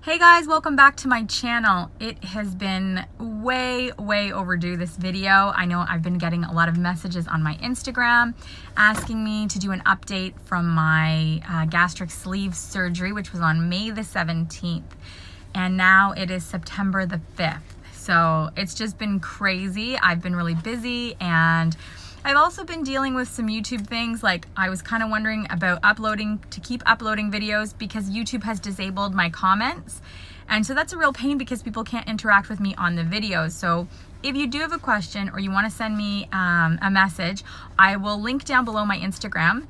Hey guys, welcome back to my channel. It has been way overdue, this video. I know I've been getting a lot of messages on my Instagram asking me to do an update from my gastric sleeve surgery, which was on May the 17th. And now it is September the 5th. So it's just been crazy. I've been really busy, and I've also been dealing with some YouTube things. Like, I was kind of wondering about keep uploading videos because YouTube has disabled my comments. And so that's a real pain because people can't interact with me on the videos. So if you do have a question or you want to send me a message, I will link down below my Instagram.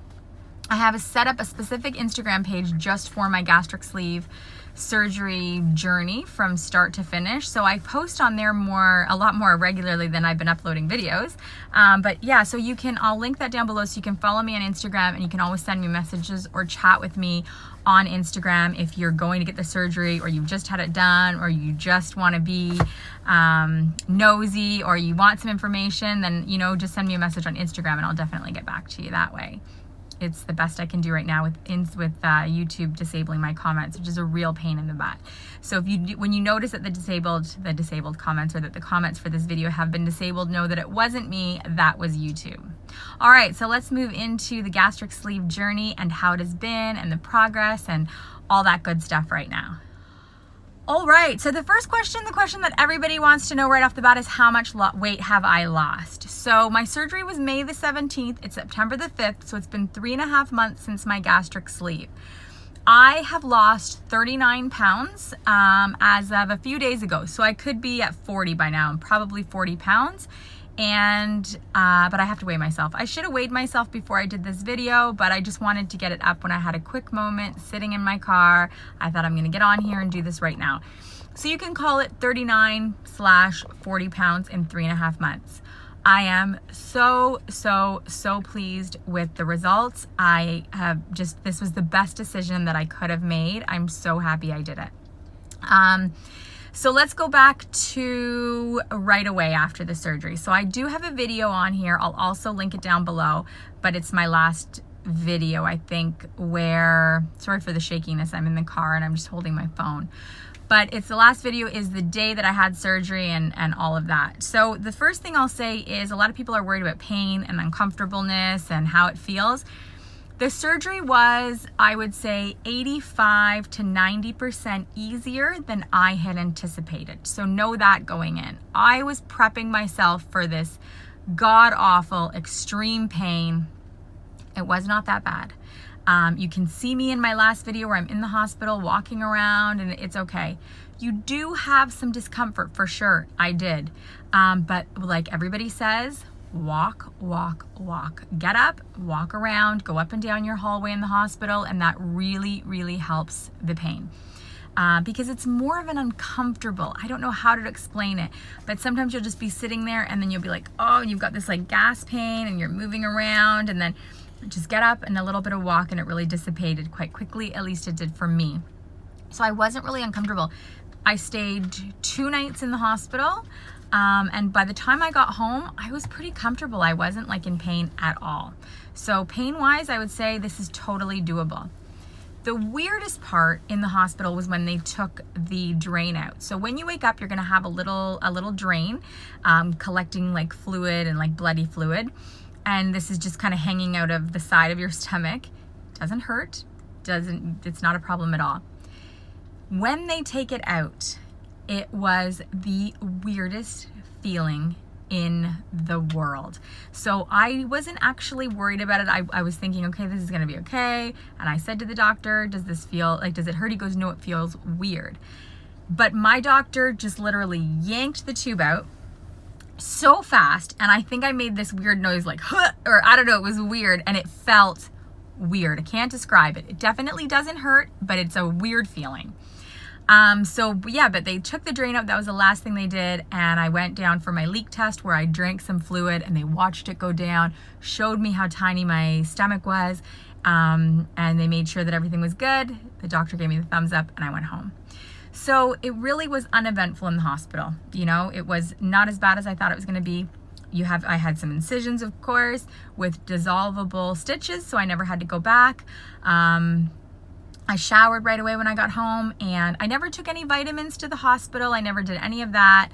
I have set up a specific Instagram page just for my gastric sleeve surgery journey from start to finish. So I post on there a lot more regularly than I've been uploading videos. But yeah, so I'll link that down below so you can follow me on Instagram, and you can always send me messages or chat with me on Instagram if you're going to get the surgery, or you've just had it done, or you just want to be nosy, or you want some information. Then, just send me a message on Instagram and I'll definitely get back to you that way. It's the best I can do right now with YouTube disabling my comments, which is a real pain in the butt. So when you notice that the disabled comments, or that the comments for this video have been disabled, know that it wasn't me, that was YouTube. All right, so let's move into the gastric sleeve journey and how it has been and the progress and all that good stuff right now. All right, so the question that everybody wants to know right off the bat is how much weight have I lost? So my surgery was May the 17th, it's September the 5th, so it's been 3.5 months since my gastric sleeve. I have lost 39 pounds as of a few days ago, so I could be at 40 by now. I'm probably 40 pounds. But I have to weigh myself. I should have weighed myself before I did this video, but I just wanted to get it up when I had a quick moment sitting in my car. I thought, I'm gonna get on here and do this right now. So you can call it 39/40 pounds in 3.5 months. I am so pleased with the results. This was the best decision that I could have made. I'm so happy I did it. So let's go back to right away after the surgery. So I do have a video on here. I'll also link it down below, but it's my last video, I think, sorry for the shakiness, I'm in the car and I'm just holding my phone. But it's the last video is the day that I had surgery and all of that. So the first thing I'll say is a lot of people are worried about pain and uncomfortableness and how it feels. The surgery was, I would say, 85 to 90% easier than I had anticipated. So know that going in. I was prepping myself for this god-awful, extreme pain. It was not that bad. You can see me in my last video where I'm in the hospital walking around, and it's okay. You do have some discomfort for sure. I did. But like everybody says, walk. Get up, walk around, go up and down your hallway in the hospital, and that really helps the pain. Because it's more of an uncomfortable, I don't know how to explain it, but sometimes you'll just be sitting there and then you'll be like, oh, you've got this like gas pain and you're moving around, and then just get up and a little bit of walk, and it really dissipated quite quickly. At least it did for me. So I wasn't really uncomfortable. I stayed 2 nights in the hospital. And by the time I got home, I was pretty comfortable. I wasn't like in pain at all. So pain-wise, I would say this is totally doable. The weirdest part in the hospital was when they took the drain out. So when you wake up, you're gonna have a little drain collecting like fluid and like bloody fluid. And this is just kind of hanging out of the side of your stomach. Doesn't hurt, it's not a problem at all. When they take it out, it was the weirdest feeling in the world. So I wasn't actually worried about it. I was thinking, okay, this is gonna be okay. And I said to the doctor, does it hurt? He goes, no, it feels weird. But my doctor just literally yanked the tube out so fast, and I think I made this weird noise like, huh, or I don't know, it was weird, and it felt weird. I can't describe it. It definitely doesn't hurt, but it's a weird feeling. But they took the drain out. That was the last thing they did. And I went down for my leak test where I drank some fluid, and they watched it go down, showed me how tiny my stomach was. And they made sure that everything was good. The doctor gave me the thumbs up, and I went home. So it really was uneventful in the hospital. It was not as bad as I thought it was going to be. I had some incisions, of course, with dissolvable stitches, so I never had to go back. I showered right away when I got home, and I never took any vitamins to the hospital. I never did any of that.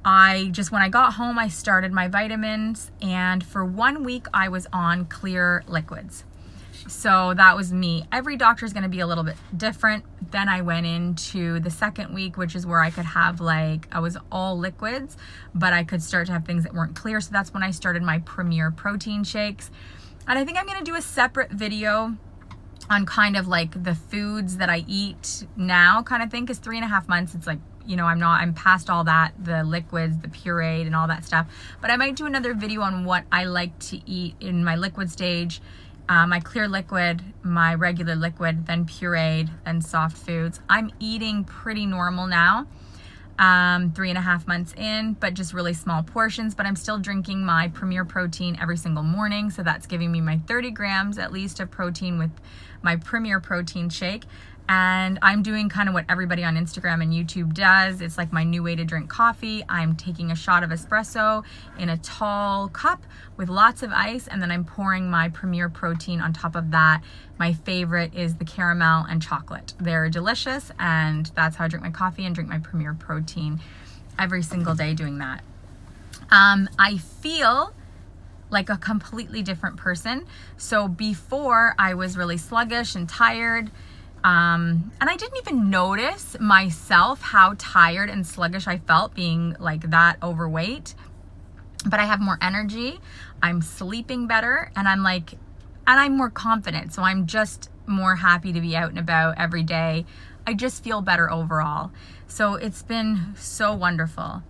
When I got home, I started my vitamins, and for 1 week I was on clear liquids. So that was me. Every doctor is going to be a little bit different. Then I went into the second week, which is where I could have I was all liquids, but I could start to have things that weren't clear. So that's when I started my Premier protein shakes. And I think I'm going to do a separate video on kind of the foods that I eat now kind of thing, because 3.5 months, it's I'm past all that, the liquids, the pureed and all that stuff. But I might do another video on what I like to eat in my liquid stage, my clear liquid, my regular liquid, then pureed, then soft foods. I'm eating pretty normal now, 3.5 months in, but just really small portions. But I'm still drinking my Premier protein every single morning. So that's giving me my 30 grams at least of protein with my Premier protein shake. And I'm doing kind of what everybody on Instagram and YouTube does. It's like my new way to drink coffee. I'm taking a shot of espresso in a tall cup with lots of ice, and then I'm pouring my Premier protein on top of that. My favorite is the caramel and chocolate. They're delicious, and that's how I drink my coffee and drink my Premier protein every single day doing that. I feel like a completely different person. So before, I was really sluggish and tired. And I didn't even notice myself how tired and sluggish I felt being that overweight. But I have more energy, I'm sleeping better, and I'm more confident. So I'm just more happy to be out and about every day. I just feel better overall. So it's been so wonderful.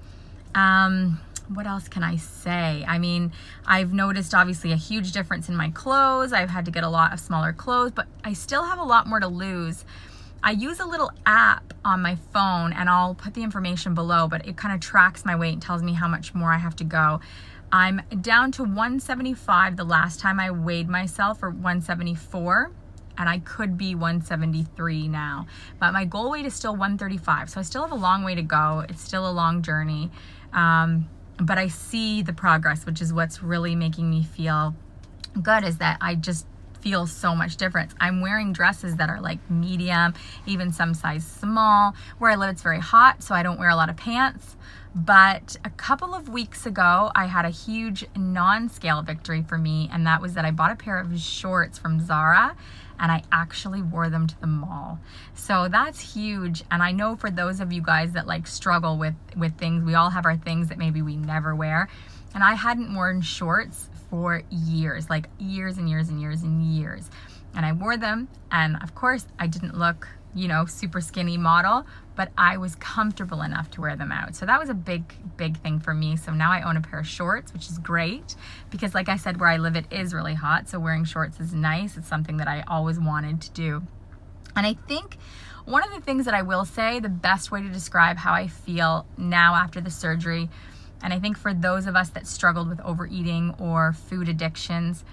What else can I say? I mean, I've noticed obviously a huge difference in my clothes. I've had to get a lot of smaller clothes, but I still have a lot more to lose. I use a little app on my phone, and I'll put the information below, but it kind of tracks my weight and tells me how much more I have to go. I'm down to 175 the last time I weighed myself, or 174. And I could be 173 now. But my goal weight is still 135. So I still have a long way to go. It's still a long journey. But I see the progress, which is what's really making me feel good, is that I just feel so much difference. I'm wearing dresses that are medium, even some size small. Where I live, it's very hot, so I don't wear a lot of pants. But a couple of weeks ago, I had a huge non-scale victory for me, and that was that I bought a pair of shorts from Zara, and I actually wore them to the mall. So that's huge. And I know for those of you guys that struggle with things, we all have our things that maybe we never wear. And I hadn't worn shorts for years, years and years and years and years. And I wore them, and of course I didn't look, super skinny model, but I was comfortable enough to wear them out. So that was a big thing for me. So now I own a pair of shorts, which is great, because like I said, where I live, it is really hot. So wearing shorts is nice. It's something that I always wanted to do. And I think one of the things that I will say, the best way to describe how I feel now after the surgery, and I think for those of us that struggled with overeating or food addictions,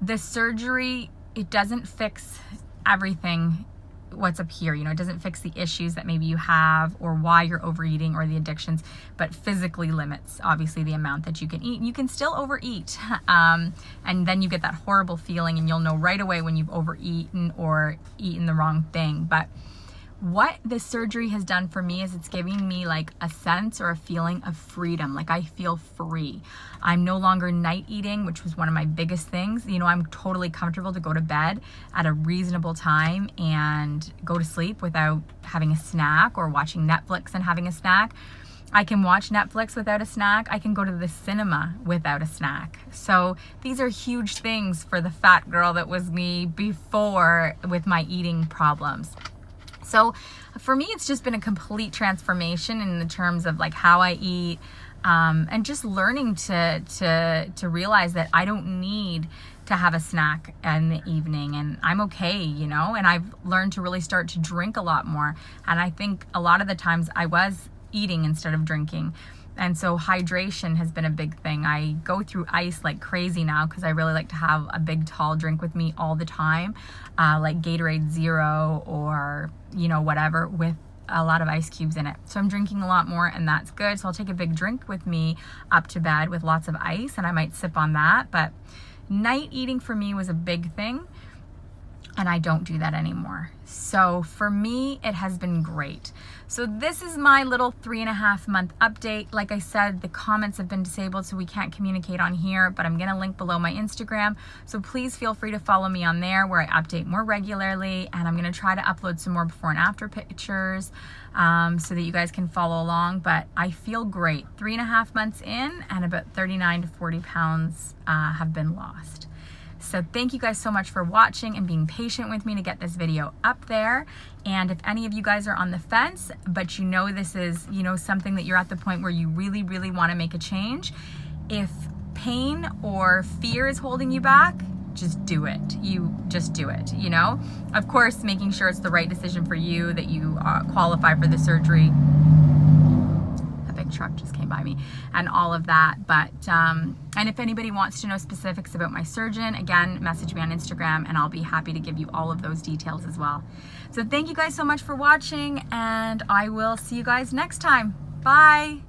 the surgery, it doesn't fix everything what's up here. It doesn't fix the issues that maybe you have or why you're overeating or the addictions, but physically limits obviously the amount that you can eat. You can still overeat, and then you get that horrible feeling, and you'll know right away when you've overeaten or eaten the wrong thing. But what the surgery has done for me is it's giving me a sense or a feeling of freedom. I feel free. I'm no longer night eating, which was one of my biggest things. I'm totally comfortable to go to bed at a reasonable time and go to sleep without having a snack, or watching Netflix and having a snack. I can watch Netflix without a snack. I can go to the cinema without a snack. So these are huge things for the fat girl that was me before with my eating problems. So for me, it's just been a complete transformation in the terms of how I eat, and just learning to realize that I don't need to have a snack in the evening, and I'm okay, and I've learned to really start to drink a lot more. And I think a lot of the times I was eating instead of drinking. And so hydration has been a big thing. I go through ice like crazy now because I really like to have a big tall drink with me all the time, like Gatorade Zero or, whatever, with a lot of ice cubes in it. So I'm drinking a lot more, and that's good. So I'll take a big drink with me up to bed with lots of ice, and I might sip on that. But night eating for me was a big thing. and I don't do that anymore. So for me, it has been great. So this is my little 3.5 month update. Like I said, the comments have been disabled, so we can't communicate on here, but I'm gonna link below my Instagram. So please feel free to follow me on there, where I update more regularly, and I'm gonna try to upload some more before and after pictures so that you guys can follow along. But I feel great. 3.5 months in, and about 39 to 40 pounds have been lost. So thank you guys so much for watching and being patient with me to get this video up there. And if any of you guys are on the fence, but you know this is, something that you're at the point where you really, really want to make a change, if pain or fear is holding you back, just do it. You just do it, Of course, making sure it's the right decision for you, that you qualify for the surgery. Truck just came by me and all of that. But and if anybody wants to know specifics about my surgeon, again, message me on Instagram and I'll be happy to give you all of those details as well. So thank you guys so much for watching, and I will see you guys next time. Bye.